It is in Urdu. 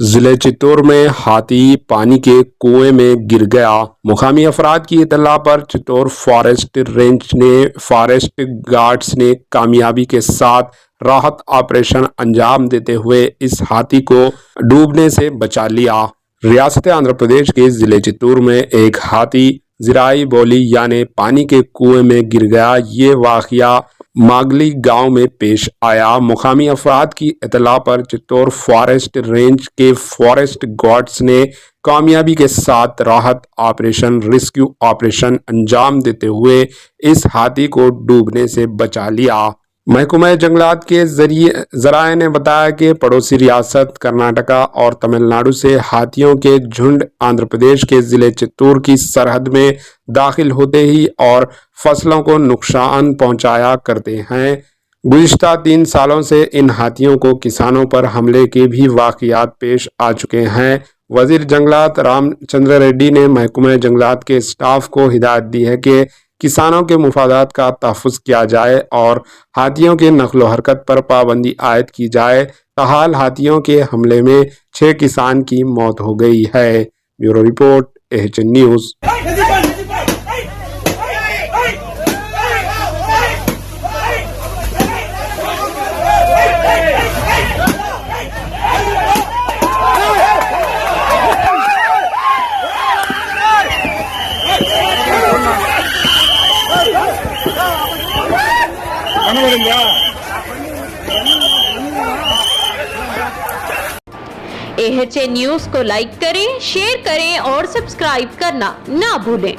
ضلع چتور میں ہاتھی پانی کے کنویں میں گر گیا۔ مقامی افراد کی اطلاع پر چتور فارسٹ رینج نے فارسٹ گارڈز نے کامیابی کے ساتھ راحت آپریشن انجام دیتے ہوئے اس ہاتھی کو ڈوبنے سے بچا لیا۔ ریاست آندھرا پردیش کے ضلع چتور میں ایک ہاتھی زرعی بولی یعنی پانی کے کنویں میں گر گیا۔ یہ واقعہ ماگلی گاؤں میں پیش آیا۔ مقامی افراد کی اطلاع پر چتور فارسٹ رینج کے فارسٹ گارڈز نے کامیابی کے ساتھ راحت آپریشن ریسکیو آپریشن انجام دیتے ہوئے اس ہاتھی کو ڈوبنے سے بچا لیا۔ محکمہ جنگلات کے ذرائع نے بتایا کہ پڑوسی ریاست کرناٹکا اور تمل ناڈو سے ہاتھیوں کے جھنڈ آندھرا پردیش کے ضلع چتور کی سرحد میں داخل ہوتے ہی اور فصلوں کو نقصان پہنچایا کرتے ہیں۔ گزشتہ 3 سالوں سے ان ہاتھیوں کو کسانوں پر حملے کے بھی واقعات پیش آ چکے ہیں۔ وزیر جنگلات رام چندر ریڈی نے محکمہ جنگلات کے اسٹاف کو ہدایت دی ہے کہ کسانوں کے مفادات کا تحفظ کیا جائے اور ہاتھیوں کے نقل و حرکت پر پابندی عائد کی جائے۔ تاحال ہاتھیوں کے حملے میں 6 کسان کی موت ہو گئی ہے۔ Bureau report AHN news. AHN news کو لائک کریں، شیئر کریں اور سبسکرائب کرنا نہ بھولیں۔